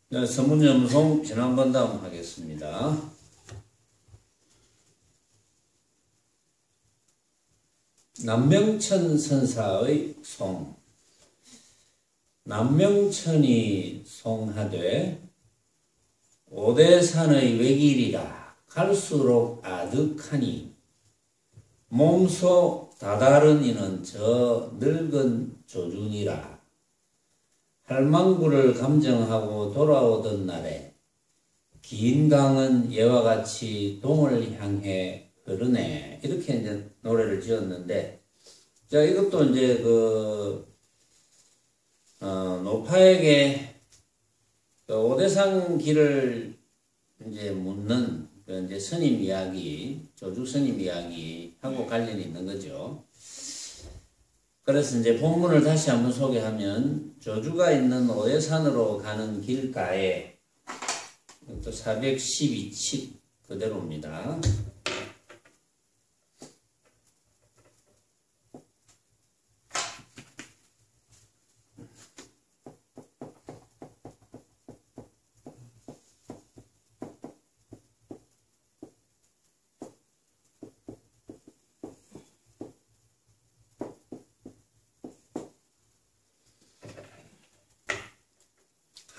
네, 서문염송 지난번담 하겠습니다. 남명천 선사의 송. 남명천이 송하되 오대산의 외길이라 갈수록 아득하니 몸소 다다른 이는 저 늙은 조준이라. 할망구를 감정하고 돌아오던 날에 긴 강은 예와 같이 동을 향해 흐르네. 이렇게 이제 노래를 지었는데, 자, 이것도 이제 노파에게 오대산 길을 이제 묻는 이제 스님 이야기, 조주 스님 이야기하고 관련이 있는 거죠. 그래서 이제 본문을 다시 한번 소개하면, 조주가 있는 오대산으로 가는 길가에 또 412칩 그대로입니다.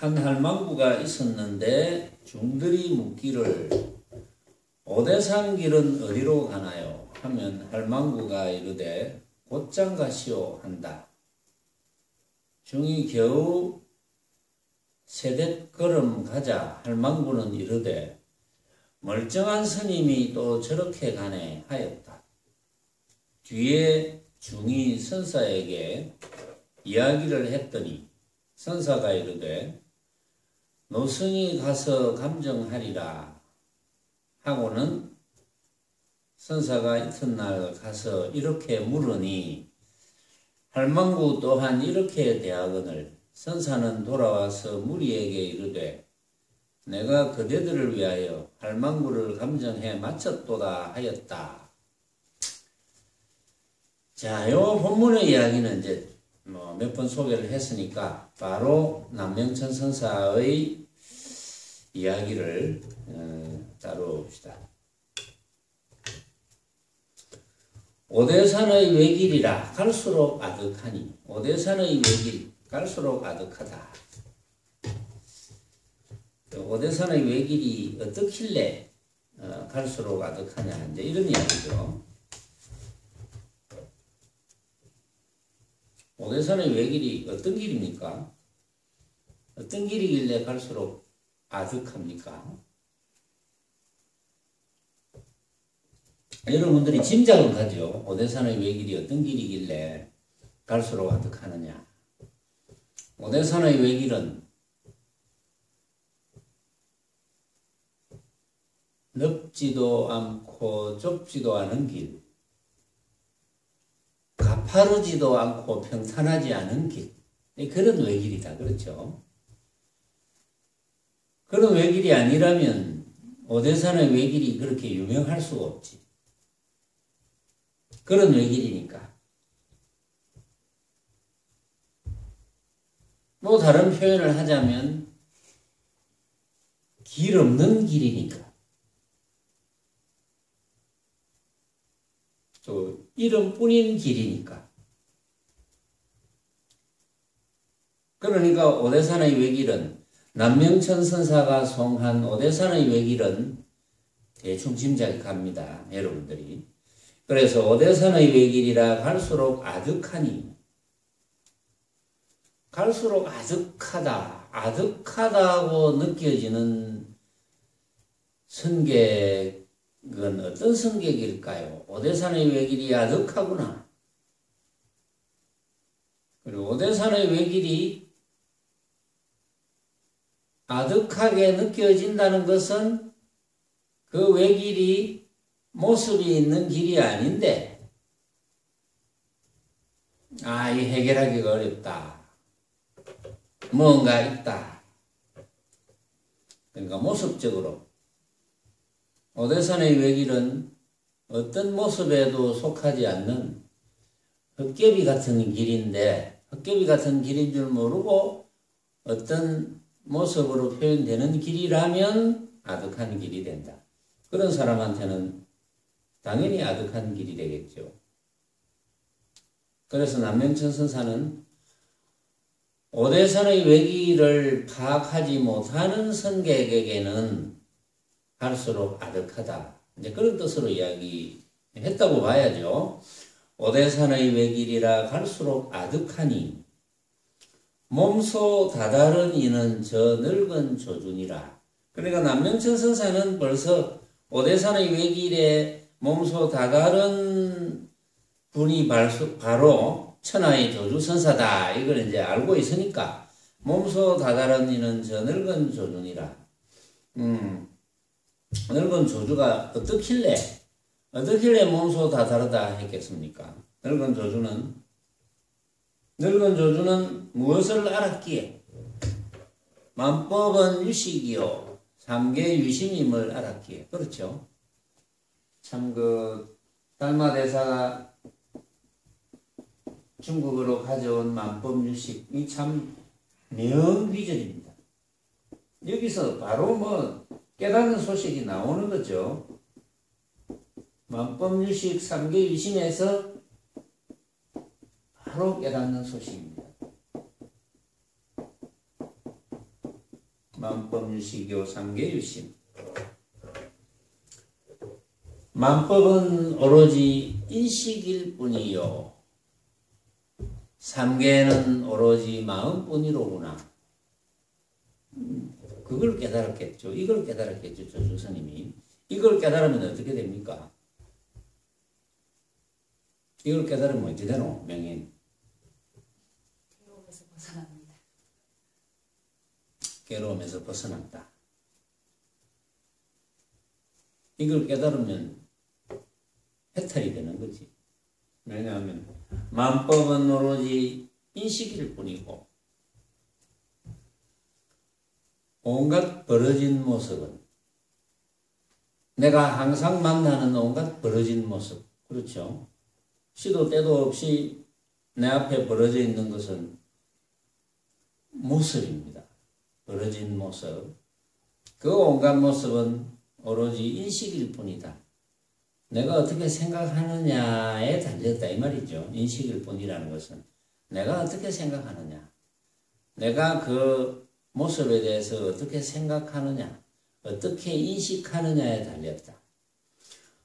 한 할망구가 있었는데 중들이 묻기를 오대산 길은 어디로 가나요? 하면 할망구가 이르되 곧장 가시오 한다. 중이 겨우 세댓 걸음 가자 할망구는 이르되 멀쩡한 스님이 또 저렇게 가네 하였다. 뒤에 중이 선사에게 이야기를 했더니 선사가 이르되 노승이 가서 감정하리라 하고는 선사가 이튿날 가서 이렇게 물으니 할망구 또한 이렇게 대하거늘 선사는 돌아와서 무리에게 이르되 내가 그대들을 위하여 할망구를 감정해 마쳤도다 하였다. 자, 요 본문의 이야기는 이제 몇 번 소개를 했으니까 바로 남명천 선사의 이야기를 다뤄봅시다. 오대산의 외길이라 갈수록 아득하니, 오대산의 외길 갈수록 아득하다. 오대산의 외길이 어떻길래 갈수록 아득하냐, 이제 이런 이야기죠. 오대산의 외길이 어떤 길입니까? 어떤 길이길래 갈수록 아득합니까? 여러분들이 짐작은 가죠. 오대산의 외길이 어떤 길이길래 갈수록 아득하느냐. 오대산의 외길은 넓지도 않고 좁지도 않은 길, 가파르지도 않고 평탄하지 않은 길, 그런 외길이다. 그렇죠? 그런 외길이 아니라면 오대산의 외길이 그렇게 유명할 수가 없지. 그런 외길이니까. 뭐 다른 표현을 하자면 길 없는 길이니까. 또 이름뿐인 길이니까. 그러니까 오대산의 외길은, 남명천 선사가 송한 오대산의 외길은 대충 짐작이 갑니다. 여러분들이. 그래서 오대산의 외길이라 갈수록 아득하니, 갈수록 아득하다, 아득하다고 느껴지는 성객은 어떤 성객일까요? 오대산의 외길이 아득하구나. 그리고 오대산의 외길이 아득하게 느껴진다는 것은 그 외길이 모습이 있는 길이 아닌데, 이 해결하기가 어렵다. 뭔가 있다. 그러니까 모습적으로 오대산의 외길은 어떤 모습에도 속하지 않는 헛개비 같은 길인데, 헛개비 같은 길인 줄 모르고 어떤 모습으로 표현되는 길이라면 아득한 길이 된다. 그런 사람한테는 당연히 아득한 길이 되겠죠. 그래서 남명천 선사는 오대산의 외기를 파악하지 못하는 선객에게는 갈수록 아득하다. 이제 그런 뜻으로 이야기했다고 봐야죠. 오대산의 외길이라 갈수록 아득하니 몸소 다다른 이는 저 늙은 조준이라. 그러니까 남명천 선사는 벌써 오대산의 외길에 몸소 다다른 분이 바로 천하의 조주선사다. 이걸 이제 알고 있으니까 몸소 다다른 이는 저 늙은 조준이라. 늙은 조주가 어떻길래 몸소 다다르다 했겠습니까? 늙은 조주는 무엇을 알았기에? 만법은 유식이요 삼계 유심임을 알았기에. 그렇죠. 참 달마대사가 중국으로 가져온 만법유식이 참 명비절입니다. 여기서 바로 깨닫는 소식이 나오는 거죠. 만법유식 삼계유심에서 바로 깨닫는 소식입니다. 만법유식요 삼계유심. 만법은 오로지 인식일 뿐이요 삼계는 오로지 마음뿐이로구나. 그걸 깨달았겠죠. 이걸 깨달았겠죠. 조주스님이. 이걸 깨달으면 어떻게 됩니까? 이걸 깨달으면 어찌 되노? 명인. 괴로움에서 벗어납니다. 괴로움에서 벗어났다. 이걸 깨달으면 해탈이 되는 거지. 왜냐하면 만법은 오로지 인식일 뿐이고 온갖 벌어진 모습은 내가 항상 만나는 온갖 벌어진 모습. 그렇죠. 시도 때도 없이 내 앞에 벌어져 있는 것은 모습입니다. 벌어진 모습. 그 온갖 모습은 오로지 인식일 뿐이다. 내가 어떻게 생각하느냐에 달렸다 이 말이죠. 인식일 뿐이라는 것은 내가 어떻게 생각하느냐, 내가 그 모습에 대해서 어떻게 생각하느냐, 어떻게 인식하느냐에 달렸다.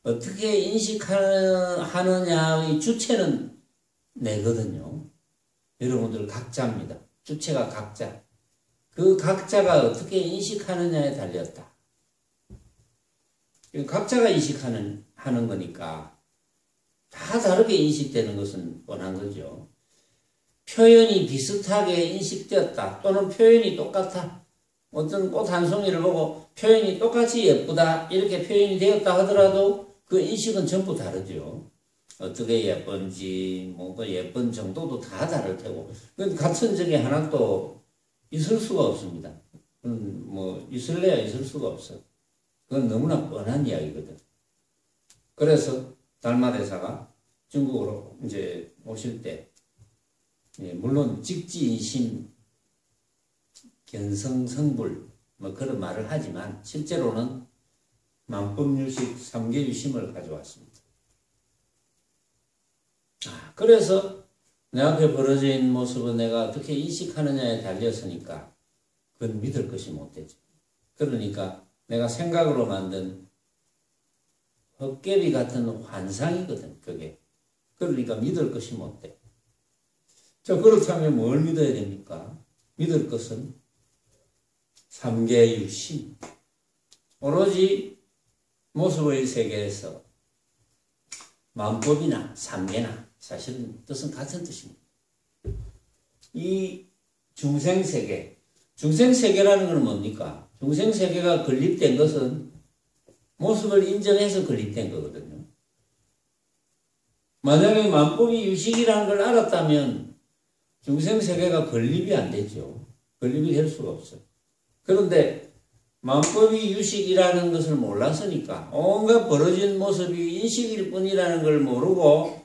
어떻게 인식하느냐의 주체는 내거든요. 여러분들 각자입니다. 주체가 각자. 그 각자가 어떻게 인식하느냐에 달렸다. 각자가 인식하는 거니까 다 다르게 인식되는 것은 뻔한 거죠. 표현이 비슷하게 인식되었다. 또는 표현이 똑같아. 어떤 꽃 한 송이를 보고 표현이 똑같이 예쁘다. 이렇게 표현이 되었다 하더라도 그 인식은 전부 다르죠. 어떻게 예쁜지, 그 예쁜 정도도 다 다를 테고. 그건 같은 적이 하나도 있을 수가 없습니다. 있을래야 있을 수가 없어. 그건 너무나 뻔한 이야기거든. 그래서 달마대사가 중국으로 이제 오실 때, 물론 직지인심, 견성성불, 그런 말을 하지만 실제로는 만법유식, 삼계유심을 가져왔습니다. 그래서 내 앞에 벌어져 있는 모습을 내가 어떻게 인식하느냐에 달렸으니까 그건 믿을 것이 못 되죠. 그러니까 내가 생각으로 만든 헛개비 같은 환상이거든, 그게. 그러니까 믿을 것이 못 돼. 자, 그렇다면 뭘 믿어야 됩니까? 믿을 것은 삼계유심. 오로지 모습의 세계에서 만법이나 삼계나 사실은 뜻은 같은 뜻입니다. 이 중생세계, 중생세계라는 건 뭡니까? 중생세계가 건립된 것은 모습을 인정해서 건립된 거거든요. 만약에 만법이 유식이라는 걸 알았다면 중생세계가 건립이 안 되죠. 건립이 될 수가 없어요. 그런데 만법이 유식이라는 것을 몰랐으니까 온갖 벌어진 모습이 인식일 뿐이라는 걸 모르고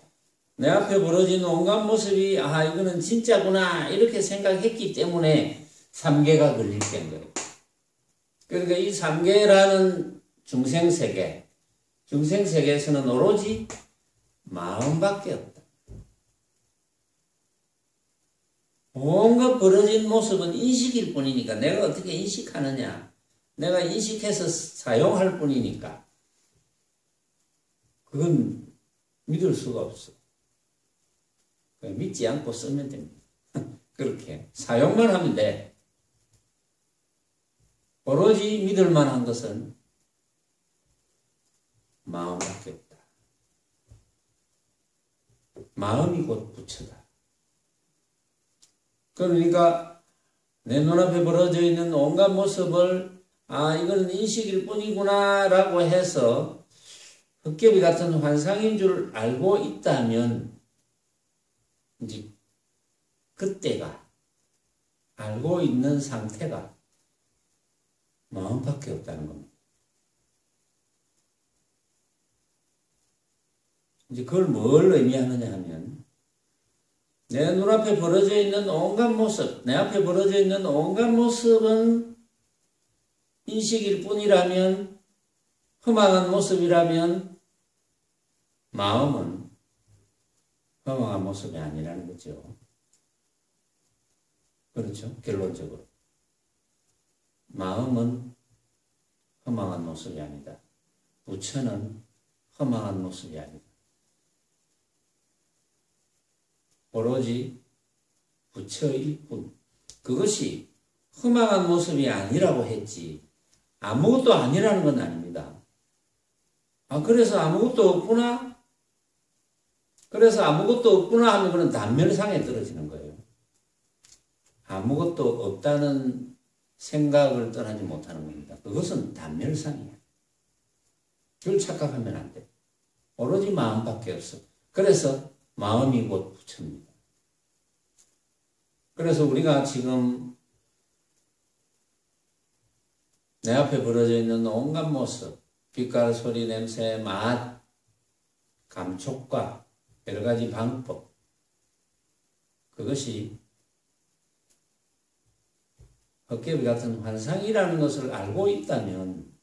내 앞에 벌어진 온갖 모습이 이거는 진짜구나 이렇게 생각했기 때문에 삼계가 걸릴 때인 거예요. 그러니까 이 삼계라는 중생세계에서는 오로지 마음밖에 없다. 온갖 벌어진 모습은 인식일 뿐이니까 내가 어떻게 인식하느냐, 내가 인식해서 사용할 뿐이니까 그건 믿을 수가 없어. 믿지 않고 쓰면 됩니다. 그렇게 사용만 하면 돼. 오로지 믿을 만한 것은 마음밖에 없다. 마음이 곧 부처다. 그러니까 내 눈앞에 벌어져 있는 온갖 모습을 이건 인식일 뿐이구나 라고 해서 헛개비 같은 환상인 줄 알고 있다면 이제 그때가 알고 있는 상태가 마음밖에 없다는 겁니다. 이제 그걸 뭘 의미하느냐 하면 내 눈앞에 벌어져 있는 온갖 모습, 내 앞에 벌어져 있는 온갖 모습은 인식일 뿐이라면, 허망한 모습이라면 마음은 허망한 모습이 아니라는 거죠. 그렇죠? 결론적으로. 마음은 허망한 모습이 아니다. 부처는 허망한 모습이 아니다. 오로지 부처일 뿐. 그것이 허망한 모습이 아니라고 했지 아무것도 아니라는 건 아닙니다. 그래서 아무것도 없구나? 그래서 아무것도 없구나 하면 그건 단멸상에 떨어지는 거예요. 아무것도 없다는 생각을 떠나지 못하는 겁니다. 그것은 단멸상이야. 그걸 착각하면 안 돼. 오로지 마음밖에 없어. 그래서 마음이 곧 부처입니다. 그래서 우리가 지금 내 앞에 벌어져 있는 온갖 모습, 빛깔, 소리, 냄새, 맛, 감촉과 여러 가지 방법, 그것이 헛개비 같은 환상이라는 것을 알고 있다면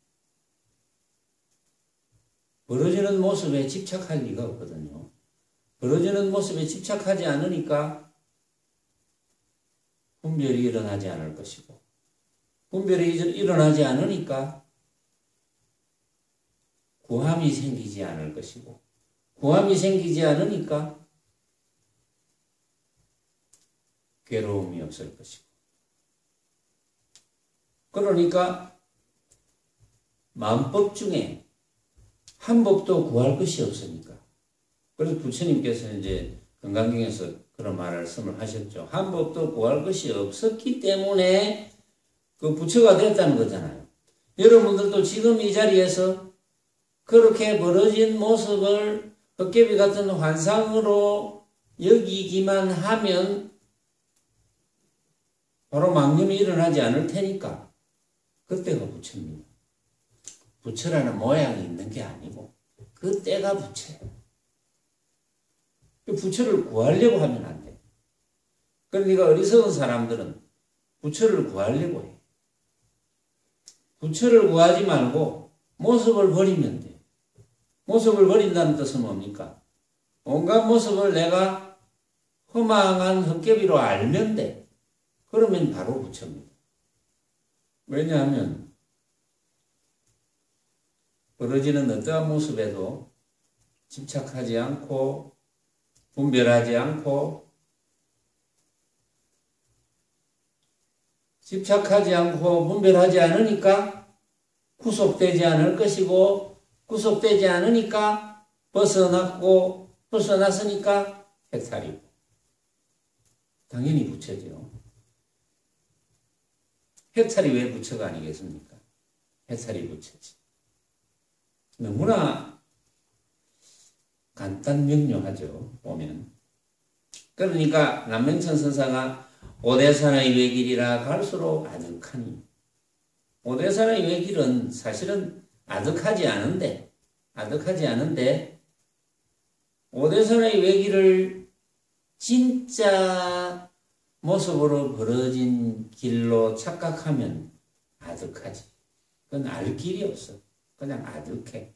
벌어지는 모습에 집착할 리가 없거든요. 벌어지는 모습에 집착하지 않으니까 분별이 일어나지 않을 것이고, 분별이 일어나지 않으니까 구함이 생기지 않을 것이고, 구함이 생기지 않으니까 괴로움이 없을 것이고, 그러니까 마음법 중에 한 법도 구할 것이 없으니까. 그래서 부처님께서는 이제 금강경에서 그런 말씀을 하셨죠. 한 법도 구할 것이 없었기 때문에 그 부처가 됐다는 거잖아요. 여러분들도 지금 이 자리에서 그렇게 벌어진 모습을 헛개비 같은 환상으로 여기기만 하면 바로 망념이 일어나지 않을 테니까 그때가 부처입니다. 부처라는 모양이 있는 게 아니고 그때가 부처예요. 부처를 구하려고 하면 안 돼. 그러니까 어리석은 사람들은 부처를 구하려고 해. 부처를 구하지 말고 모습을 버리면 돼. 모습을 버린다는 뜻은 뭡니까? 온갖 모습을 내가 허망한 헛개비로 알면 돼. 그러면 바로 부처입니다. 왜냐하면 벌어지는 어떠한 모습에도 집착하지 않고 분별하지 않고 분별하지 않으니까 구속되지 않을 것이고, 구속되지 않으니까 벗어났으니까 해탈이고, 당연히 부처죠. 해탈이 왜 부처가 아니겠습니까? 해탈이 부처지. 너무나 간단 명료하죠, 보면. 그러니까 남명천 선사가 오대산의 외길이라 갈수록 아득하니, 오대산의 외길은 사실은 아득하지 않은데 오대산의 외길을 진짜 모습으로 벌어진 길로 착각하면 아득하지. 그건 알 길이 없어. 그냥 아득해.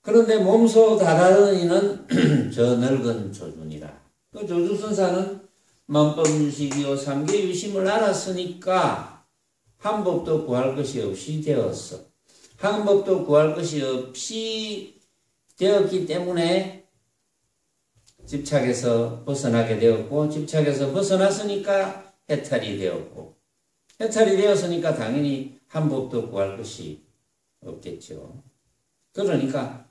그런데 몸소 다다르니는 저 늙은 조준이라. 그 조주선사는 만법유식이요 삼계유심을 알았으니까 한 법도 구할 것이 없이 되었어. 한 법도 구할 것이 없이 되었기 때문에 집착에서 벗어나게 되었고, 집착에서 벗어났으니까 해탈이 되었고, 해탈이 되었으니까 당연히 한 법도 구할 것이 없겠죠. 그러니까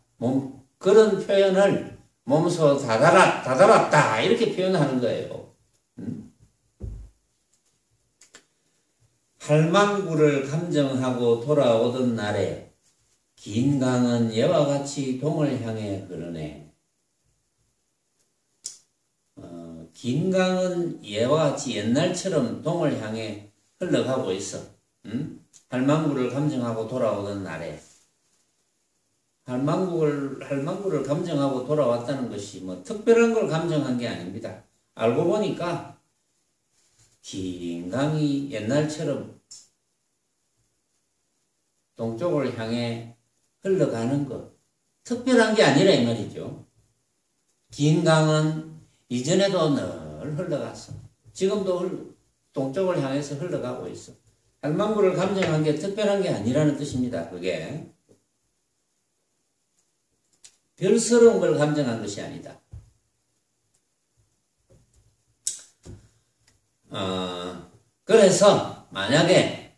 그런 표현을 몸소 다다랐다 이렇게 표현하는 거예요. 할망구를 감정하고 돌아오던 날에 긴 강은 예와 같이 동을 향해 흐르네. 긴 강은 예와 같이 옛날처럼 동을 향해 흘러가고 있어. 할망구를 감정하고 돌아오던 날에 할망구를 감정하고 돌아왔다는 것이 뭐 특별한 걸 감정한 게 아닙니다. 알고 보니까 긴 강이 옛날처럼 동쪽을 향해 흘러가는 것 특별한 게 아니라 이 말이죠. 긴 강은 이전에도 늘 흘러갔어. 지금도 동쪽을 향해서 흘러가고 있어. 할망구를 감정한 게 특별한 게 아니라는 뜻입니다. 그게 별스러운 걸 감정한 것이 아니다. 그래서 만약에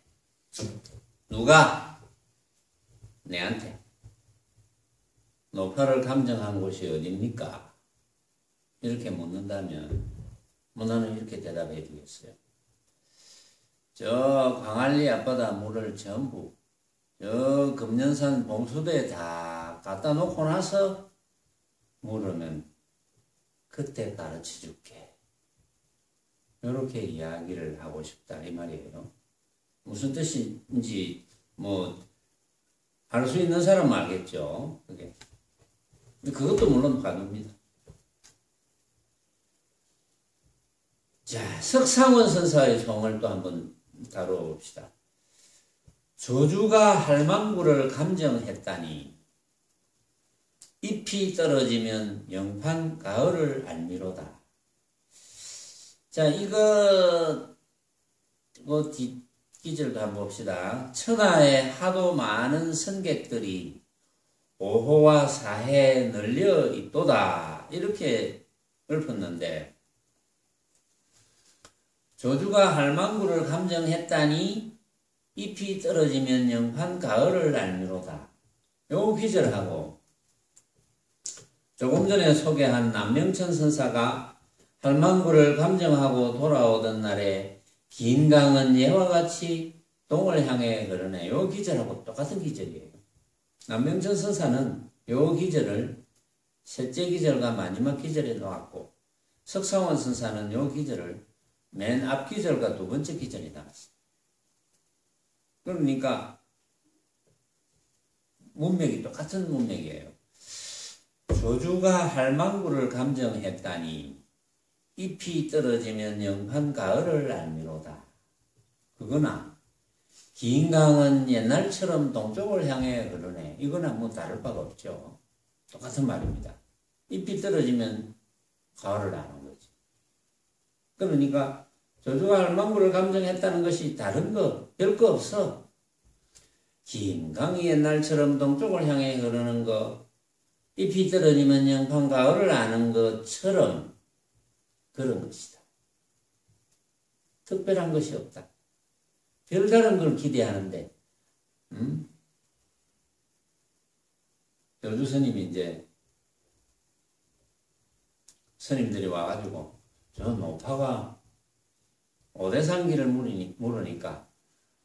누가 내한테 노파를 감정한 곳이 어딥니까? 이렇게 묻는다면 나는 이렇게 대답해 주겠어요. 저 광안리 앞바다 물을 전부 저 금년산 봉수대에 다 갖다 놓고 나서 물으면 그때 가르쳐 줄게. 이렇게 이야기를 하고 싶다 이 말이에요. 무슨 뜻인지 뭐 알 수 있는 사람은 알겠죠. 그것도 물론 가능합니다. 자, 석상원 선사의 송을 또 한번 다뤄봅시다. 조주가 할망구를 감정했다니 잎이 떨어지면 영판 가을을 알미로다. 자, 이거 뒷기절도 한번 봅시다. 천하에 하도 많은 선객들이 5호와 4해 널려 있도다. 이렇게 읊었는데 조주가 할망구를 감정했다니 잎이 떨어지면 영판 가을을 알미로다. 요 기절하고 조금 전에 소개한 남명천 선사가 할망구를 감정하고 돌아오던 날에 긴 강은 예와 같이 동을 향해 흐르네. 요 기절하고 똑같은 기절이에요. 남명천 선사는 요 기절을 셋째 기절과 마지막 기절에 놓았고 석상원 선사는 요 기절을 맨 앞 기절과 두 번째 기절에 나왔어요. 그러니까 문맥이 똑같은 문맥이에요. 조주가 할망구를 감정했다니 잎이 떨어지면 영판 가을을 알미로다. 그거나 긴 강은 옛날처럼 동쪽을 향해 흐르네. 이거나 뭐 다를 바가 없죠. 똑같은 말입니다. 잎이 떨어지면 가을을 아는 거지. 그러니까 조주가 할망구를 감정했다는 것이 다른 거, 별거 없어. 긴 강이 옛날처럼 동쪽을 향해 흐르는 거, 잎이 떨어지면 영판 가을을 아는 것처럼 그런 것이다. 특별한 것이 없다. 별다른 걸 기대하는데, 조주 스님이 이제 스님들이 와가지고 저 노파가 오대산길을 물으니까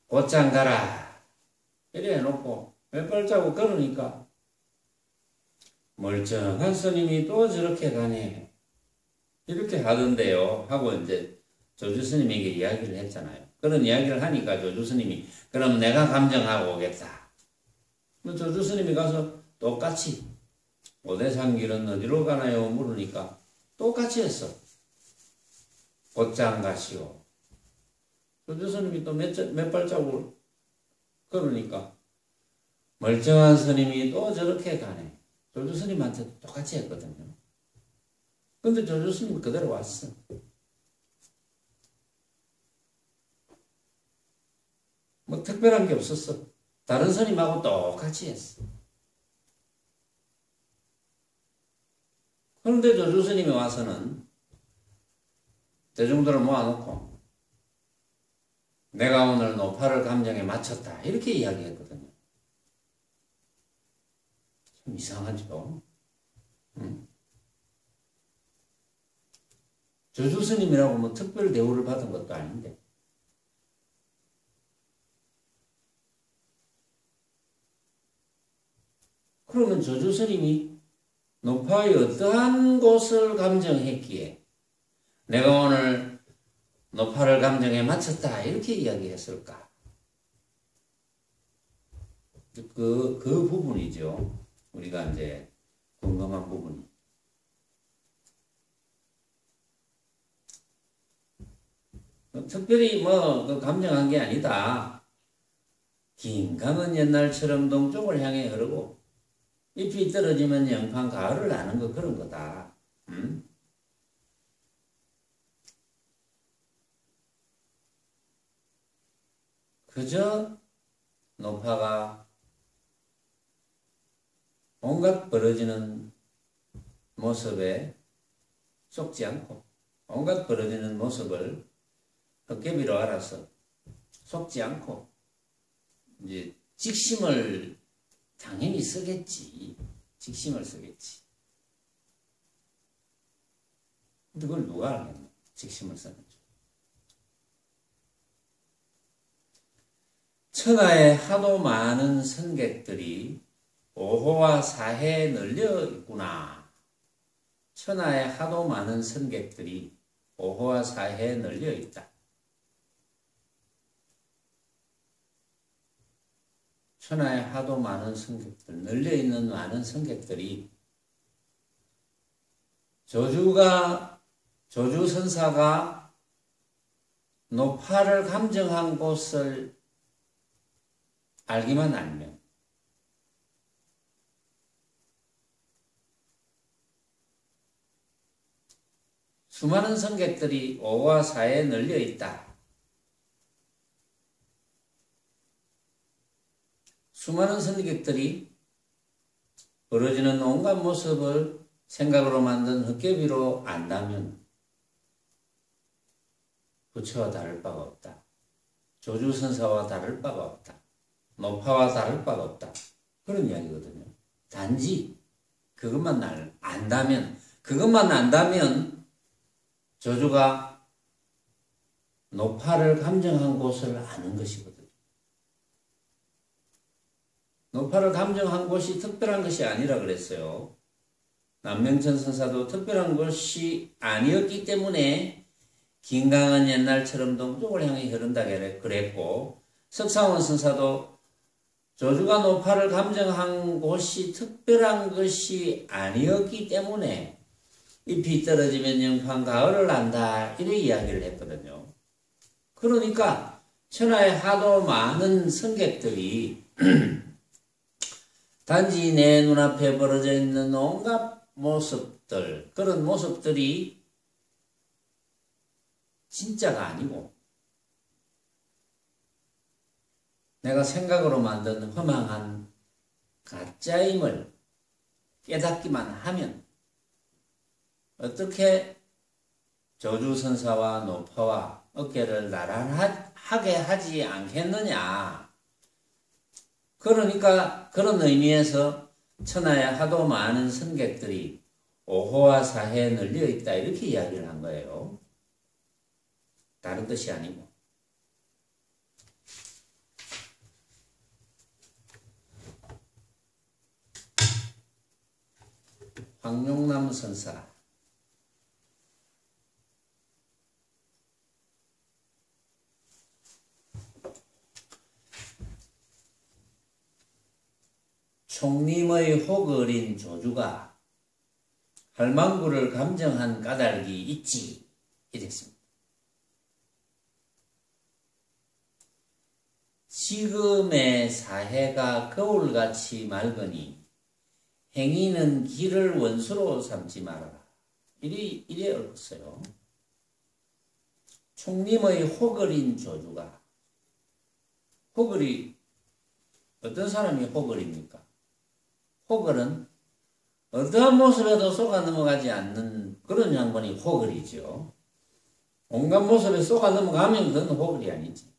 곧장 가라 이래 해놓고 몇 발자국 걸으니까 멀쩡한 스님이 또 저렇게 가네 이렇게 하던데요 하고 이제 조주 스님에게 이야기를 했잖아요. 그런 이야기를 하니까 조주 스님이 그럼 내가 감정하고 오겠다. 조주 스님이 가서 똑같이 오대산 길은 어디로 가나요? 물으니까 똑같이 했어. 곧장 가시오. 조주 스님이 또 몇 발자국을 걸으니까 멀쩡한 스님이 또 저렇게 가네. 조주 스님한테도 똑같이 했거든요. 근데 조주 스님이 그대로 왔어. 뭐 특별한 게 없었어. 다른 스님하고 똑같이 했어. 그런데 조주 스님이 와서는 대중들을 모아놓고 내가 오늘 노파를 감정에 맞췄다 이렇게 이야기했거든요. 좀 이상하죠? 응? 조주 스님이라고 뭐 특별 대우를 받은 것도 아닌데 그러면 조주 스님이 노파의 어떠한 곳을 감정했기에 내가 오늘 노파를 감정에 맞췄다 이렇게 이야기했을까? 그 부분이죠. 우리가 이제 궁금한 부분이. 특별히 뭐 감정한 게 아니다. 긴 강은 옛날처럼 동쪽을 향해 흐르고 잎이 떨어지면 영판 가을을 나는 거 그런 거다. 그저 노파가 온갖 벌어지는 모습에 속지 않고 온갖 벌어지는 모습을 헛개비로 알아서 속지 않고 이제 직심을 당연히 쓰겠지. 직심을 쓰겠지. 근데 그걸 누가 알겠노? 직심을 쓰는지. 천하에 하도 많은 선객들이 오호와 사해에 널려 있구나. 천하에 하도 많은 선객들이 오호와 사해에 널려 있다. 천하에 하도 많은 선객들, 널려있는 많은 선객들이 조주선사가 노파를 감정한 곳을 알기만 알면 수많은 선객들이 오와 사에 널려있다. 수많은 선객들이 벌어지는 온갖 모습을 생각으로 만든 헛개비로 안다면 부처와 다를 바가 없다. 조주선사와 다를 바가 없다. 노파와 다를 바가 없다. 그런 이야기거든요. 단지 그것만 안다면 조주가 노파를 감정한 곳을 아는 것이거든요. 노파를 감정한 곳이 특별한 것이 아니라 그랬어요. 남명천 선사도 특별한 것이 아니었기 때문에 긴 강은 옛날처럼 동쪽을 향해 흐른다 그랬고, 석상원 선사도 조주가 노파를 감정한 곳이 특별한 것이 아니었기 때문에 잎이 떨어지면 영판 가을을 난다 이렇게 이야기를 했거든요. 그러니까 천하에 하도 많은 선객들이 단지 내 눈앞에 벌어져 있는 온갖 모습들, 그런 모습들이 진짜가 아니고 내가 생각으로 만든 허망한 가짜임을 깨닫기만 하면 어떻게 조주선사와 노파와 어깨를 나란하게 하지 않겠느냐. 그러니까 그런 의미에서 천하에 하도 많은 선객들이 오호와 사해에 널려 있다 이렇게 이야기를 한 거예요. 다른 뜻이 아니고. 황룡남 선사 총림의 호걸인 조주가 할망구를 감정한 까닭이 있지 이랬습니다. 지금의 사해가 거울같이 맑으니 행위는 길을 원수로 삼지 말아라. 이래 얽었어요. 총림의 호걸인 조주가, 호걸이 어떤 사람이 호걸입니까? 호걸은 어떠한 모습에도 속아 넘어가지 않는 그런 양반이 호걸이죠. 온갖 모습에 속아 넘어가면 그건 호걸이 아니지.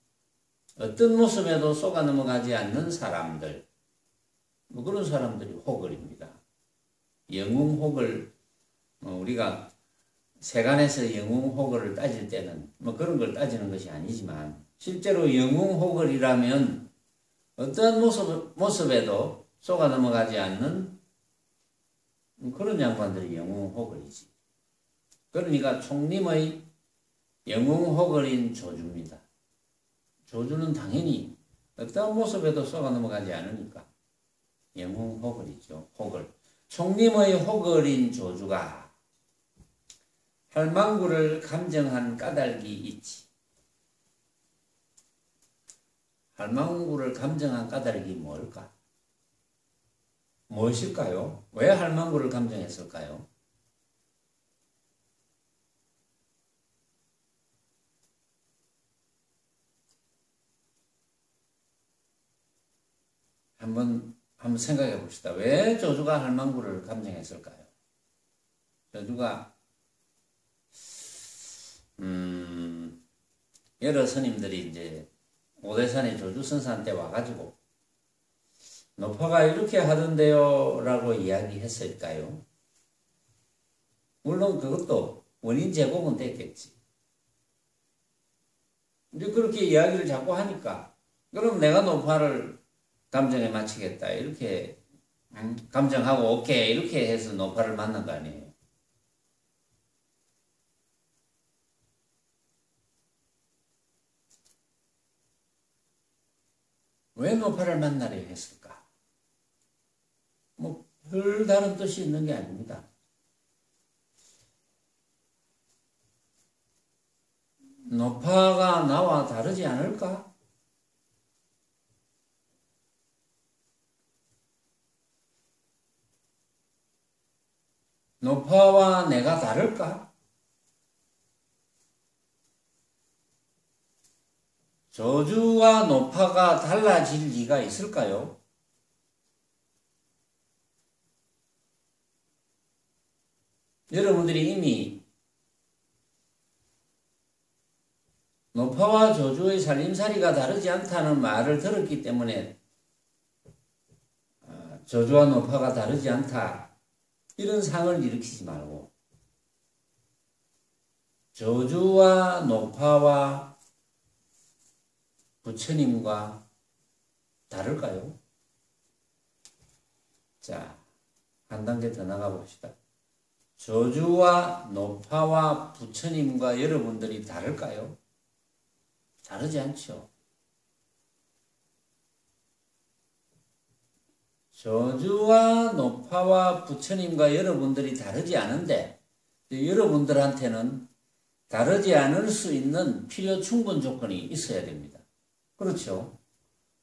어떤 모습에도 속아 넘어가지 않는 사람들, 뭐 그런 사람들이 호걸입니다. 영웅호걸, 우리가 세간에서 영웅호걸을 따질 때는 뭐 그런 걸 따지는 것이 아니지만, 실제로 영웅호걸이라면 어떠한 모습에도 속아 넘어가지 않는 그런 양반들이 영웅호걸이지. 그러니까 총림의 영웅호걸인 조주입니다. 조주는 당연히 어떠한 모습에도 속아 넘어가지 않으니까 영웅호걸이죠. 호걸. 총림의 호걸인 조주가 할망구를 감정한 까닭이 있지. 할망구를 감정한 까닭이 뭘까? 무엇일까요? 왜 할망구를 감정했을까요? 한번 생각해 봅시다. 왜 조주가 할망구를 감정했을까요? 조주가 여러 스님들이 이제 오대산의 조주선산 때 와가지고 노파가 이렇게 하던데요 라고 이야기했을까요? 물론 그것도 원인 제공은 됐겠지. 이제 그렇게 이야기를 자꾸 하니까 그럼 내가 노파를 감정에 맞추겠다 이렇게 감정하고 오케이 이렇게 해서 노파를 만난 거 아니에요. 왜 노파를 만나려 했을까? 뭐 별다른 뜻이 있는 게 아닙니다. 노파가 나와 다르지 않을까? 노파와 내가 다를까? 조주와 노파가 달라질 리가 있을까요? 여러분들이 이미 노파와 조주의 살림살이가 다르지 않다는 말을 들었기 때문에 조주와 노파가 다르지 않다 이런 상을 일으키지 말고 조주와 노파와 부처님과 다를까요? 자, 한 단계 더 나가 봅시다. 조주와 노파와 부처님과 여러분들이 다를까요? 다르지 않죠. 조주와 노파와 부처님과 여러분들이 다르지 않은데 여러분들한테는 다르지 않을 수 있는 필요 충분 조건이 있어야 됩니다. 그렇죠.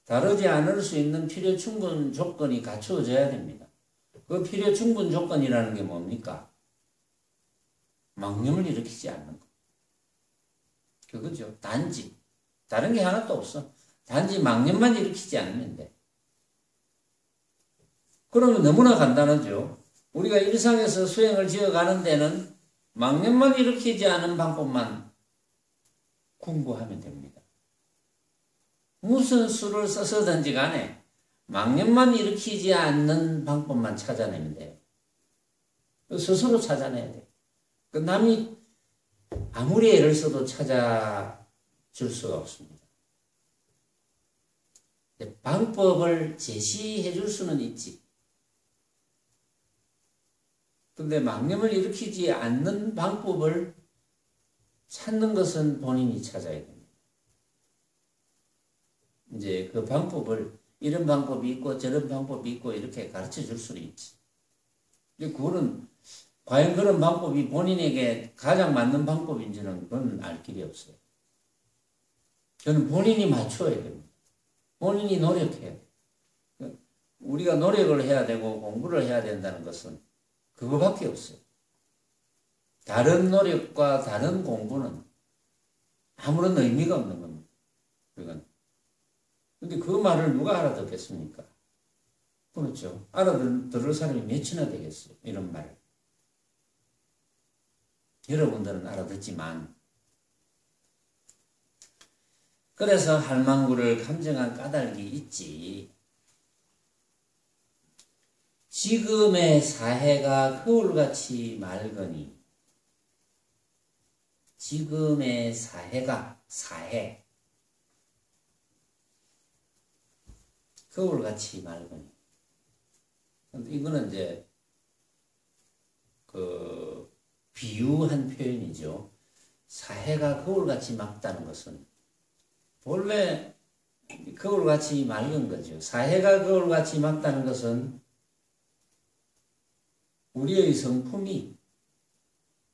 다르지 않을 수 있는 필요 충분 조건이 갖추어져야 됩니다. 그 필요 충분 조건이라는 게 뭡니까? 망념을 일으키지 않는 것. 그거죠. 단지. 다른 게 하나도 없어. 단지 망념만 일으키지 않으면 돼. 그러면 너무나 간단하죠. 우리가 일상에서 수행을 지어가는 데는 망념만 일으키지 않은 방법만 공부하면 됩니다. 무슨 수를 써서든지 간에 망념만 일으키지 않는 방법만 찾아내면 돼요. 스스로 찾아내야 돼요. 남이 아무리 애를 써도 찾아줄 수가 없습니다. 방법을 제시해 줄 수는 있지. 근데 망념을 일으키지 않는 방법을 찾는 것은 본인이 찾아야 됩니다. 이제 그 방법을 이런 방법이 있고 저런 방법이 있고 이렇게 가르쳐 줄 수는 있지. 근데 그거는 과연 그런 방법이 본인에게 가장 맞는 방법인지는 그건 알 길이 없어요. 저는 본인이 맞춰야 됩니다. 본인이 노력해야 돼. 우리가 노력을 해야 되고 공부를 해야 된다는 것은 그거밖에 없어요. 다른 노력과 다른 공부는 아무런 의미가 없는 겁니다. 그건. 근데 그 말을 누가 알아듣겠습니까? 그렇죠. 알아들을 사람이 몇이나 되겠어요. 이런 말. 여러분들은 알아듣지만. 그래서 할망구를 감정한 까닭이 있지. 지금의 사해가 거울같이 맑으니. 지금의 사해가 사해. 거울같이 맑으니. 이거는 이제 그 비유한 표현이죠. 사해가 거울같이 맑다는 것은 원래 거울같이 맑은 거죠. 사해가 거울같이 맑다는 것은 우리의 성품이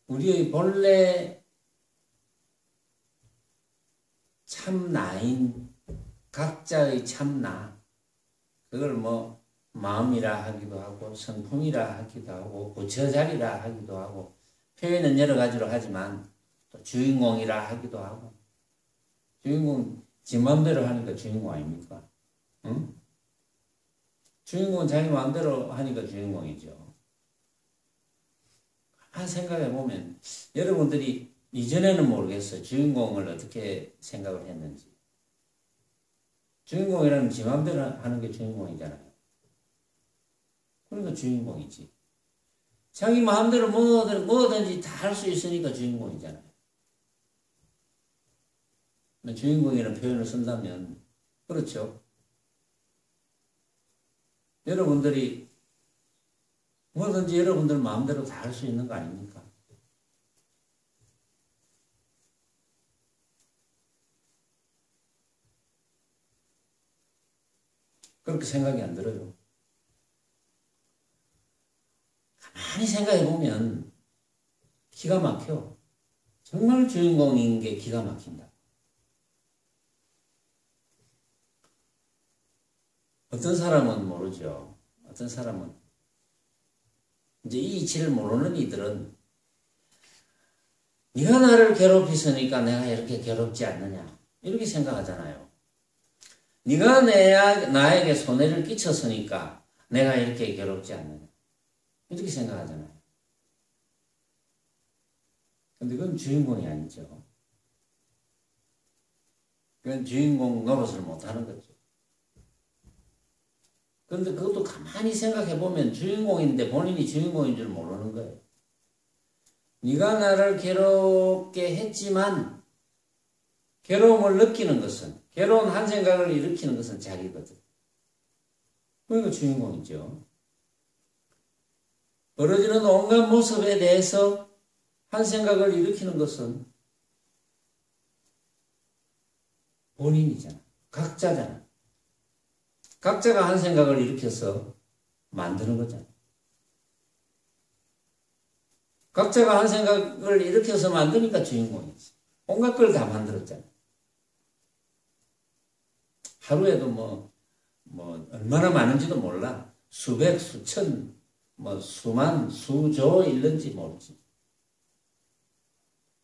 우리의 본래 참나인 각자의 참나, 그걸 뭐 마음이라 하기도 하고 성품이라 하기도 하고 부처자리라 하기도 하고 표현은 여러 가지로 하지만 또 주인공이라 하기도 하고. 주인공 지 마음대로 하니까 주인공 아닙니까? 응? 주인공은 자기 마음대로 하니까 주인공이죠. 한 생각해 보면 여러분들이 이전에는 모르겠어요. 주인공을 어떻게 생각을 했는지. 주인공이라는 지 마음대로 하는 게 주인공이잖아요. 그러니까 주인공이지. 자기 마음대로 뭐든지 다 할 수 있으니까 주인공이잖아요. 주인공이라는 표현을 쓴다면 그렇죠. 여러분들이 뭐든지 여러분들 마음대로 다 할 수 있는 거 아닙니까? 그렇게 생각이 안 들어요. 가만히 생각해 보면 기가 막혀. 정말 주인공인 게 기가 막힌다. 어떤 사람은 모르죠. 어떤 사람은 이제 이 이치를 모르는 이들은 네가 나를 괴롭히으니까 내가 이렇게 괴롭지 않느냐 이렇게 생각하잖아요. 네가 나에게 손해를 끼쳤으니까 내가 이렇게 괴롭지 않느냐 이렇게 생각하잖아요. 근데 그건 주인공이 아니죠. 그건 주인공 노릇을 못하는 거죠. 그런데 그것도 가만히 생각해보면 주인공인데 본인이 주인공인 줄 모르는 거예요. 네가 나를 괴롭게 했지만 괴로움을 느끼는 것은, 괴로운 한 생각을 일으키는 것은 자기거든. 그러니까 주인공이죠. 벌어지는 온갖 모습에 대해서 한 생각을 일으키는 것은 본인이잖아. 각자잖아. 각자가 한 생각을 일으켜서 만드는 거잖아. 각자가 한 생각을 일으켜서 만드니까 주인공이지. 온갖 걸 다 만들었잖아. 하루에도 뭐 얼마나 많은지도 몰라. 수백, 수천, 수만, 수조 일는지 모르지.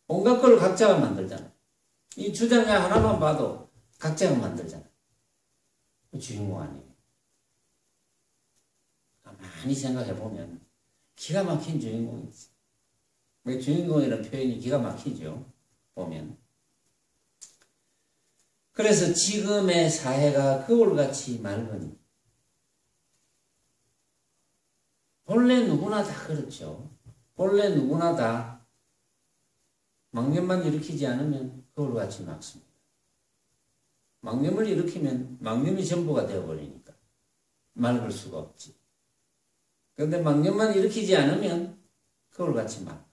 온갖 걸 각자가 만들잖아. 이 주장에 하나만 봐도 각자가 만들잖아. 주인공 아니에요. 가만히 생각해보면 기가 막힌 주인공이지. 왜 주인공이라는 표현이 기가 막히죠. 보면. 그래서 지금의 사회가 거울같이 맑으니 본래 누구나 다 그렇죠. 본래 누구나 다 망념만 일으키지 않으면 거울같이 맑습니다. 망념을 일으키면 망념이 전부가 되어버리니까 맑을 수가 없지. 그런데 망념만 일으키지 않으면 거울같이 맑아.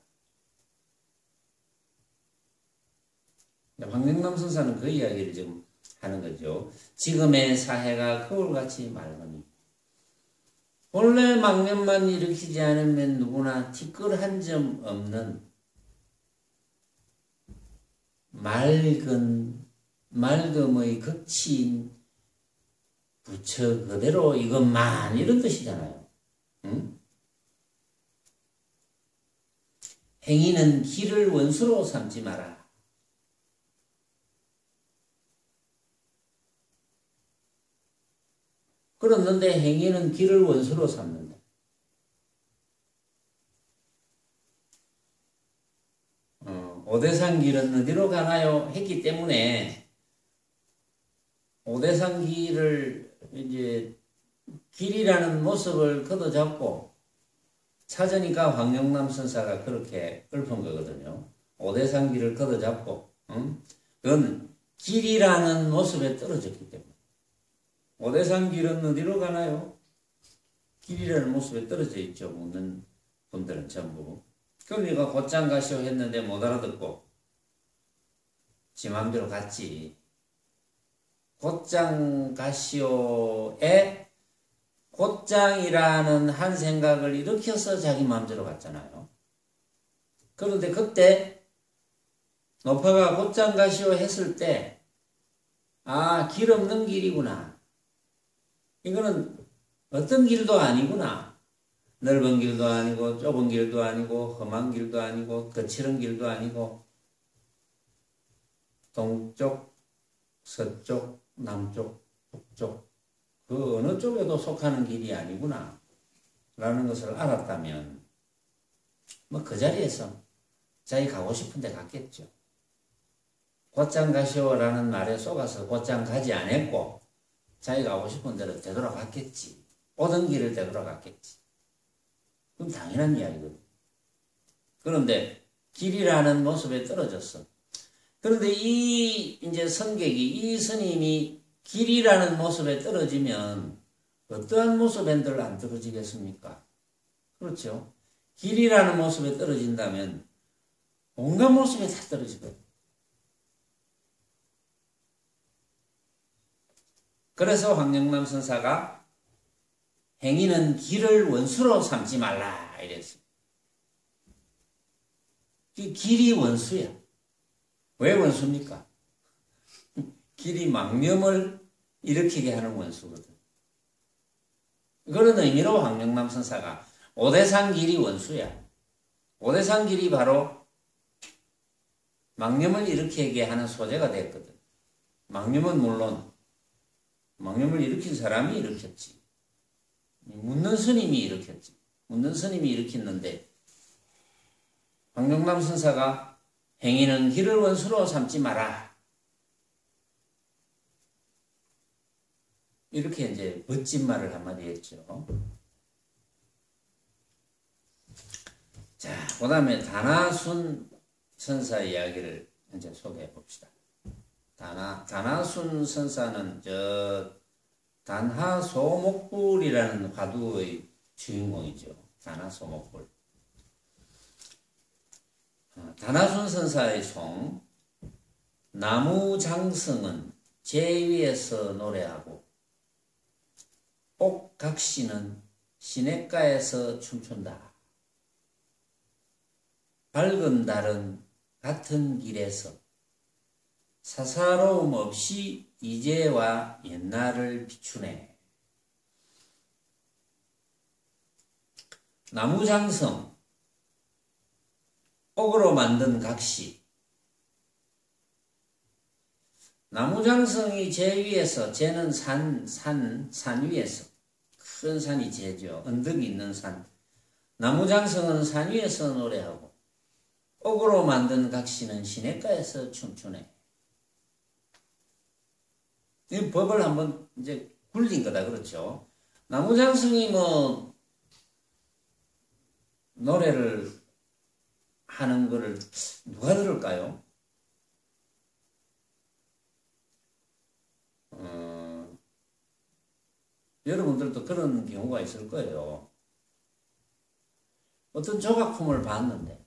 황영남 선사는 그 이야기를 지금 하는 거죠. 지금의 사회가 거울같이 맑으니 본래 망념만 일으키지 않으면 누구나 티끌 한 점 없는 맑음의 극치인 부처 그대로 이것만 이런 뜻이잖아요. 응? 행위는 길을 원수로 삼지 마라. 그렇는데 행위는 길을 원수로 삼는다. 오대산 길은 어디로 가나요? 했기 때문에 오대산 길을 이제 길이라는 모습을 걷어잡고 찾으니까 황영남 선사가 그렇게 읊은 거거든요. 오대산 길을 걷어잡고, 그건 길이라는 모습에 떨어졌기 때문에. 오대산 길은 어디로 가나요? 길이라는 모습에 떨어져 있죠. 묻는 분들은 전부. 그러니까 곧장 가시오 했는데 못 알아듣고 지 맘대로 갔지. 곧장 가시오에 곧장이라는 한 생각을 일으켜서 자기 마음대로 갔잖아요. 그런데 그때 노파가 곧장 가시오 했을 때, 아, 길 없는 길이구나. 이거는 어떤 길도 아니구나. 넓은 길도 아니고 좁은 길도 아니고 험한 길도 아니고 거칠은 길도 아니고 동쪽, 서쪽, 남쪽, 북쪽 그 어느 쪽에도 속하는 길이 아니구나 라는 것을 알았다면 뭐 그 자리에서 자기 가고 싶은 데 갔겠죠. 곧장 가시오라는 말에 속아서 곧장 가지 않았고 자기 가고 싶은 대로 되돌아갔겠지. 오던 길을 되돌아갔겠지. 그럼 당연한 이야기거든. 그런데 길이라는 모습에 떨어졌어. 그런데 이제 선객이, 이 스님이 길이라는 모습에 떨어지면 어떠한 모습엔들 안 떨어지겠습니까? 그렇죠? 길이라는 모습에 떨어진다면 온갖 모습에 다 떨어지거든. 그래서 황영남 선사가 행위는 길을 원수로 삼지 말라 이랬어요. 길이 원수야. 왜 원수입니까? 길이 망념을 일으키게 하는 원수거든. 그런 의미로 황영남 선사가 오대산 길이 원수야. 오대산 길이 바로 망념을 일으키게 하는 소재가 됐거든. 망념은 물론 망념을 일으킨 사람이 일으켰지. 묻는 스님이 일으켰지. 묻는 스님이 일으켰는데 황영남 선사가 행위는 길을 원수로 삼지 마라. 이렇게 이제 멋진 말을 한마디 했죠. 자, 그 다음에 다나순 선사 이야기를 이제 소개해 봅시다. 다나순 선사는 단하소목불이라는 화두의 주인공이죠. 단하소목불. 다나순 선사의 송, 나무장성은 제위에서 노래하고 옥각시는 시냇가에서 춤춘다. 밝은 달은 같은 길에서 사사로움 없이 이제와 옛날을 비추네. 나무장성, 옥으로 만든 각시. 나무장성이 제 위에서, 쟤는 산 위에서, 큰 산이 제죠. 언덕이 있는 산. 나무장성은 산 위에서 노래하고, 옥으로 만든 각시는 시냇가에서 춤추네. 이 법을 한번 이제 굴린 거다, 그렇죠? 나무장성이 뭐, 노래를 하는 거를 누가 들을까요? 여러분들도 그런 경우가 있을 거예요. 어떤 조각품을 봤는데,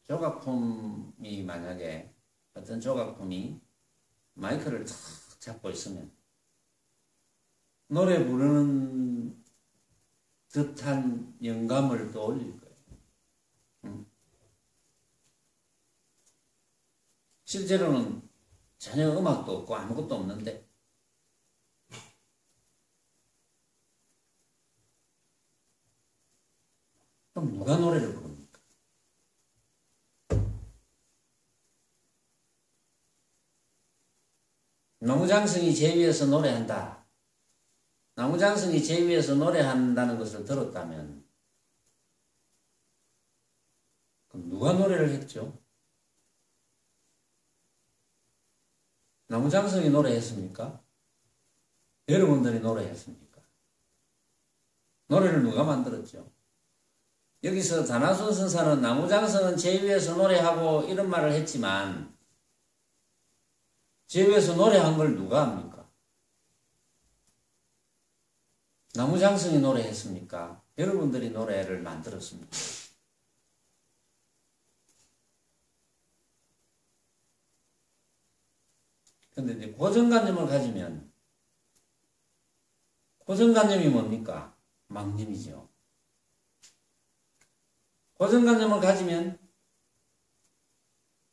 조각품이 만약에 어떤 조각품이 마이크를 탁 잡고 있으면 노래 부르는 듯한 영감을 떠올릴 거예요. 실제로는 전혀 음악도 없고 아무것도 없는데 그럼 누가 노래를 부릅니까? 나무장성이 제위에서 노래한다. 나무장성이 제위에서 노래한다는 것을 들었다면 그럼 누가 노래를 했죠? 나무장성이 노래했습니까? 여러분들이 노래했습니까? 노래를 누가 만들었죠? 여기서 단하순 선사는 나무장성은 제위에서 노래하고 이런 말을 했지만 제위에서 노래한 걸 누가 합니까? 나무장성이 노래했습니까? 여러분들이 노래를 만들었습니까? 근데 이제 고정관념을 가지면 고정관념이 뭡니까? 망념이죠. 고정관념을 가지면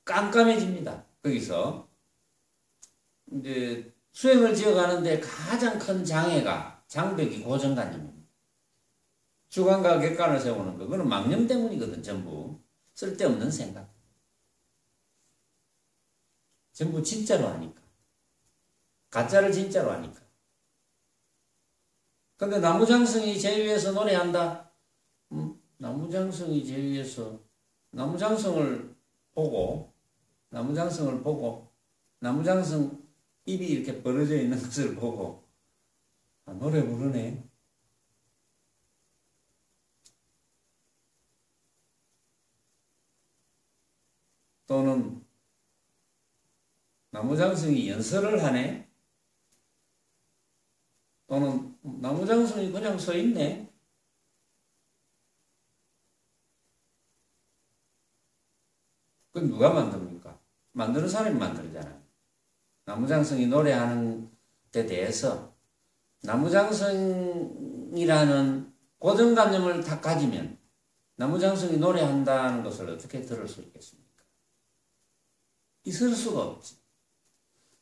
깜깜해집니다. 거기서 이제 수행을 지어가는데 가장 큰 장벽이 고정관념입니다. 주관과 객관을 세우는 거, 그건 망념 때문이거든. 전부 쓸데없는 생각. 전부 진짜로 하니까. 가짜를 진짜로 하니까. 근데 나무장성이 제위에서 노래한다. 나무장성이 제위에서 나무장성을 보고 나무장성 입이 이렇게 벌어져 있는 것을 보고 노래 부르네. 또는 나무장성이 연설을 하네. 또는 나무장성이 그냥 서 있네. 그건 누가 만듭니까? 만드는 사람이 만들잖아요. 나무장성이 노래하는 데 대해서 나무장성이라는 고정관념을 다 가지면 나무장성이 노래한다는 것을 어떻게 들을 수 있겠습니까? 있을 수가 없지.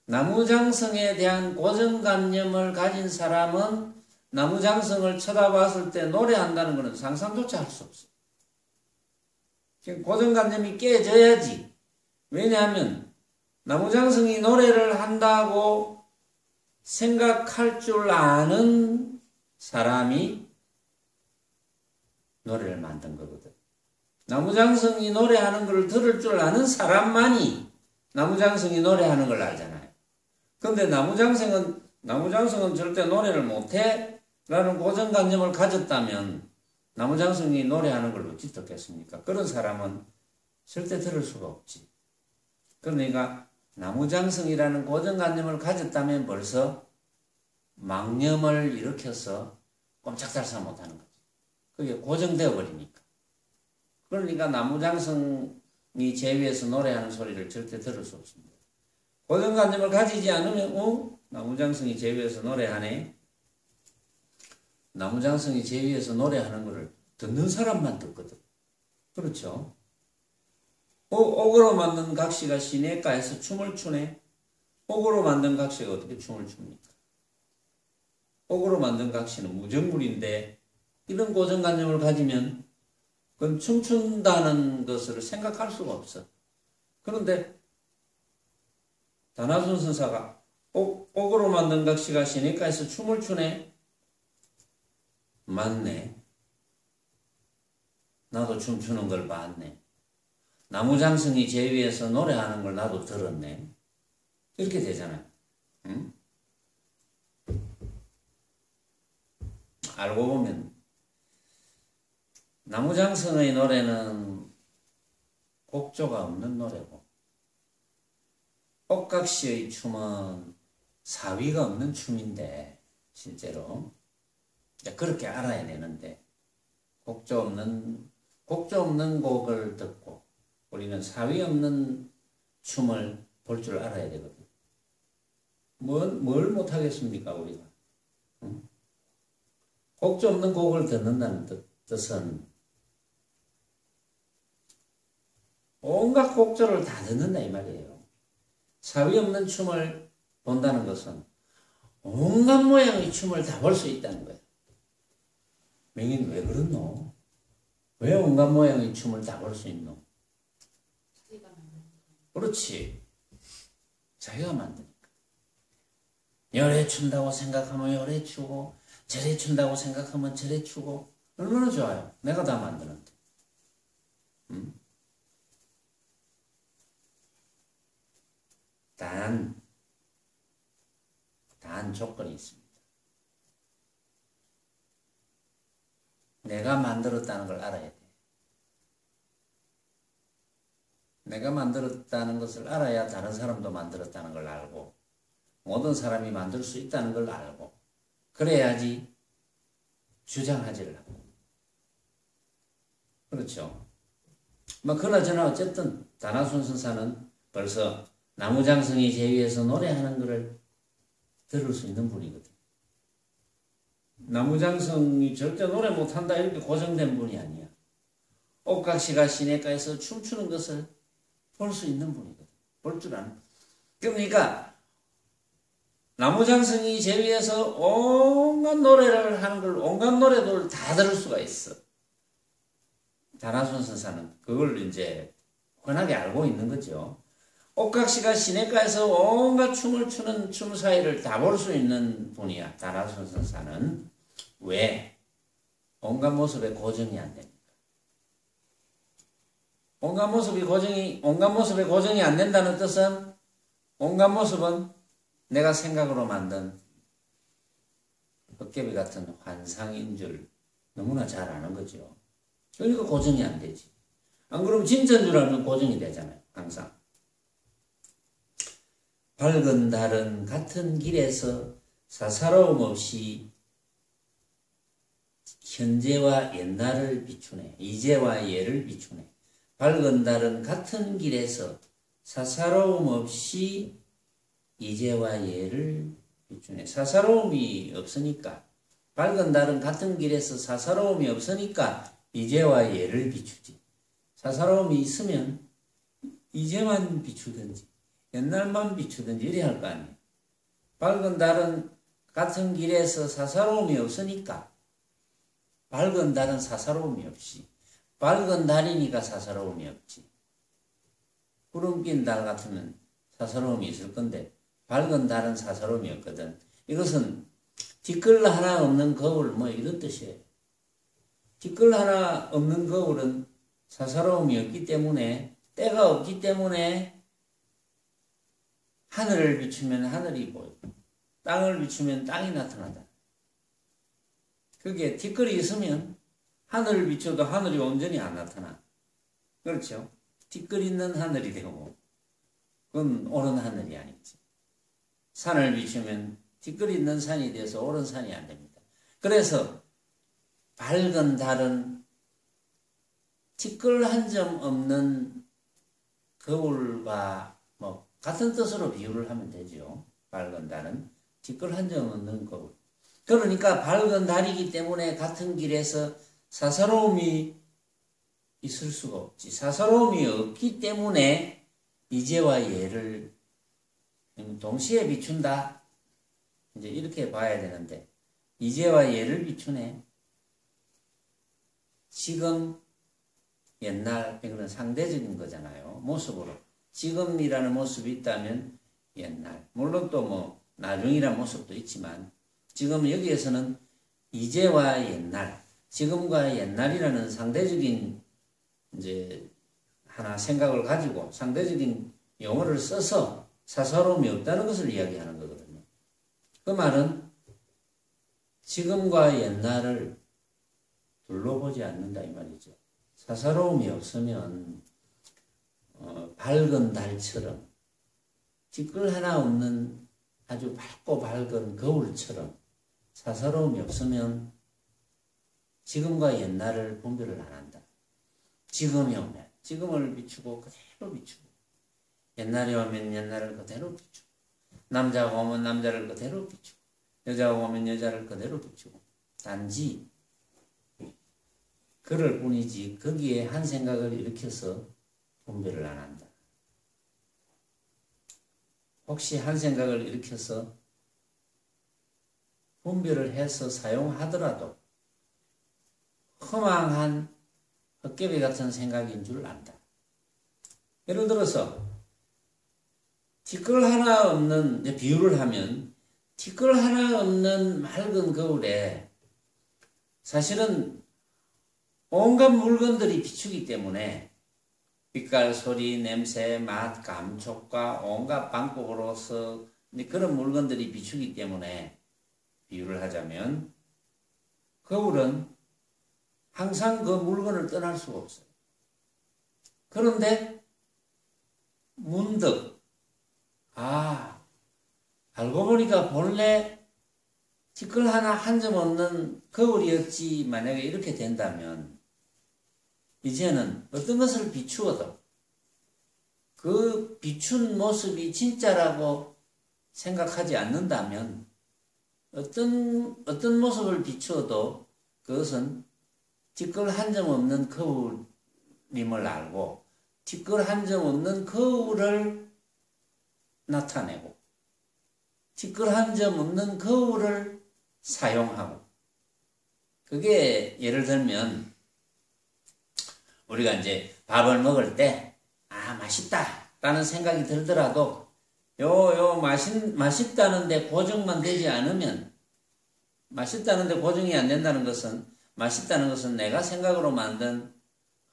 나무장성에 대한 고정관념을 가진 사람은 나무장성을 쳐다봤을 때 노래한다는 것은 상상조차 할 수 없어요. 고정관념이 깨져야지. 왜냐하면 나무장성이 노래를 한다고 생각할 줄 아는 사람이 노래를 만든 거거든. 나무장성이 노래하는 걸 들을 줄 아는 사람만이 나무장성이 노래하는 걸 알잖아요. 근데 나무장성은 절대 노래를 못해 라는 고정관념을 가졌다면 나무장성이 노래하는 걸 어찌 듣겠습니까? 그런 사람은 절대 들을 수가 없지. 그러니까 나무장성이라는 고정관념을 가졌다면 벌써 망념을 일으켜서 꼼짝달싹 못하는 거지. 그게 고정되어 버리니까. 그러니까 나무장성이 제위에서 노래하는 소리를 절대 들을 수 없습니다. 고정관념을 가지지 않으면 나무장성이 제위에서 노래하네. 나무장성이 제위에서 노래하는 것을 듣는 사람만 듣거든. 그렇죠? 옥으로 만든 각시가 시내가에서 춤을 추네. 옥으로 만든 각시가 어떻게 춤을 춥니까? 옥으로 만든 각시는 무정물인데 이런 고정관념을 가지면 그건 춤춘다는 것을 생각할 수가 없어. 그런데 단하순 선사가 옥으로 만든 각시가 시내가에서 춤을 추네. 맞네. 나도 춤추는 걸 봤네. 나무장성이 제위에서 노래하는 걸 나도 들었네. 이렇게 되잖아요. 응? 알고 보면 나무장성의 노래는 곡조가 없는 노래고 옥각시의 춤은 사위가 없는 춤인데 실제로 그렇게 알아야 되는데 곡조 없는 곡을 듣고 우리는 사위 없는 춤을 볼 줄 알아야 되거든. 뭘 못하겠습니까 우리가? 응? 곡조 없는 곡을 듣는다는 뜻은 온갖 곡조를 다 듣는다 이 말이에요. 사위 없는 춤을 본다는 것은 온갖 모양의 춤을 다 볼 수 있다는 거예요. 명인 왜 그렇노? 왜 온갖 모양의 춤을 다 볼 수 있노? 그렇지. 자기가 만드니까. 열에 춘다고 생각하면 열에 추고, 절에 춘다고 생각하면 절에 추고, 얼마나 좋아요. 내가 다 만드는데. 단 조건이 있습니다. 내가 만들었다는 걸 알아야 돼. 내가 만들었다는 것을 알아야 다른 사람도 만들었다는 걸 알고, 모든 사람이 만들 수 있다는 걸 알고, 그래야지 주장하지를 하고. 그렇죠. 그나저나 어쨌든 다나순 선사는 벌써 나무장성이 제위에서 노래하는 것을 들을 수 있는 분이거든. 나무장성이 절대 노래 못한다 이렇게 고정된 분이 아니야. 옥각시가 시냇가에서 춤추는 것을 볼 수 있는 분이거든. 볼 줄 아는. 그러니까 나무장성이 제위에서 온갖 노래를 하는 걸 온갖 노래들을 다 들을 수가 있어. 다나순 선사는 그걸 이제 훤하게 알고 있는 거죠. 옥각시가 시냇가에서 온갖 춤을 추는 춤 사이를 다 볼 수 있는 분이야. 다나순 선사는. 왜? 온갖 모습에 고정이 안 됩니다. 온갖 모습에 고정이 안 된다는 뜻은 온갖 모습은 내가 생각으로 만든 헛개비 같은 환상인 줄 너무나 잘 아는 거죠. 그러니까 고정이 안 되지. 안 그러면 진짜인 줄 알면 고정이 되잖아요. 항상. 밝은 달은 같은 길에서 사사로움 없이 현재와 옛날을 비추네. 이제와 예를 비추네. 밝은 달은 같은 길에서 사사로움 없이 이제와 예를 비추네. 사사로움이 없으니까, 밝은 달은 같은 길에서 사사로움이 없으니까 이제와 예를 비추지. 사사로움이 있으면 이제만 비추든지 옛날만 비추든지 이래야 할 거 아니에요. 밝은 달은 같은 길에서 사사로움이 없으니까, 밝은 달은 사사로움이 없이, 밝은 달이니까 사사로움이 없지. 구름 낀 달 같으면 사사로움이 있을 건데 밝은 달은 사사로움이 없거든. 이것은 뒷글 하나 없는 거울 뭐 이런 뜻이에요. 뒷글 하나 없는 거울은 사사로움이 없기 때문에, 때가 없기 때문에 하늘을 비추면 하늘이 보이고 땅을 비추면 땅이 나타난다. 그게 뒷글이 있으면 하늘을 비춰도 하늘이 온전히 안 나타나. 그렇죠? 뒷글 있는 하늘이 되고 그건 옳은 하늘이 아니지. 산을 비추면 뒷글 있는 산이 돼서 옳은 산이 안 됩니다. 그래서 밝은 달은 뒷글 한 점 없는 거울과 뭐 같은 뜻으로 비유를 하면 되죠. 밝은 달은 뒷글 한 점 없는 거울. 그러니까 밝은 달이기 때문에 같은 길에서 사사로움이 있을 수가 없지. 사사로움이 없기 때문에 이제와 예를 동시에 비춘다. 이제 이렇게 봐야 되는데, 이제와 예를 비추네. 지금, 옛날, 이거는 상대적인 거잖아요. 모습으로. 지금이라는 모습이 있다면 옛날. 물론 또 뭐 나중이라는 모습도 있지만, 지금 여기에서는 이제와 옛날, 지금과 옛날이라는 상대적인 이제 하나 생각을 가지고 상대적인 용어를 써서 사사로움이 없다는 것을 이야기하는 거거든요. 그 말은 지금과 옛날을 둘러보지 않는다 이 말이죠. 사사로움이 없으면 밝은 달처럼, 뒷글 하나 없는 아주 밝고 밝은 거울처럼 사사로움이 없으면 지금과 옛날을 분별을 안 한다. 지금이 오면 지금을 비추고 그대로 비추고, 옛날에 오면 옛날을 그대로 비추고, 남자가 오면 남자를 그대로 비추고, 여자가 오면 여자를 그대로 비추고, 단지 그럴 뿐이지 거기에 한 생각을 일으켜서 분별을 안 한다. 혹시 한 생각을 일으켜서 분별을 해서 사용하더라도 허망한 헛개비 같은 생각인 줄 안다. 예를 들어서 티끌 하나 없는, 비유를 하면 티끌 하나 없는 맑은 거울에 사실은 온갖 물건들이 비추기 때문에 빛깔, 소리, 냄새, 맛, 감촉과 온갖 방법으로서 그런 물건들이 비추기 때문에 비유를 하자면 거울은 항상 그 물건을 떠날 수가 없어요. 그런데 문득 알고 보니까 본래 티끌 하나 한 점 없는 거울이었지 만약에 이렇게 된다면 이제는 어떤 것을 비추어도 그 비춘 모습이 진짜라고 생각하지 않는다면 어떤 모습을 비추어도 그것은 티끌 한 점 없는 거울임을 알고 티끌 한 점 없는 거울을 나타내고 티끌 한 점 없는 거울을 사용하고 그게 예를 들면 우리가 이제 밥을 먹을 때 맛있다 라는 생각이 들더라도 맛있다는데 고정만 되지 않으면 맛있다는데 고정이 안 된다는 것은 맛있다는 것은 내가 생각으로 만든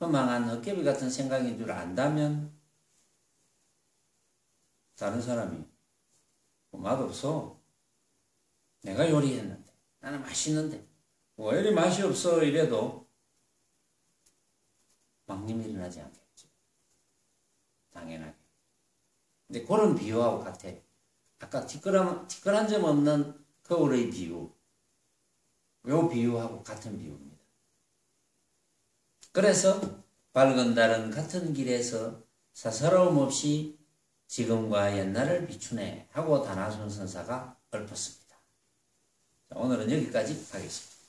허망한 헛개비 같은 생각인 줄 안다면 다른 사람이 맛없어. 내가 요리했는데 나는 맛있는데 왜 이리 맛이 없어 이래도 망님이 일어나지 않겠죠. 당연하게. 근데 그런 비유하고 같아. 아까 티끌 한 점 없는 거울의 비유. 요 비유하고 같은 비유입니다. 그래서 밝은 달은 같은 길에서 사사로움 없이 지금과 옛날을 비추네 하고 단하순 선사가 읊었습니다. 자, 오늘은 여기까지 하겠습니다.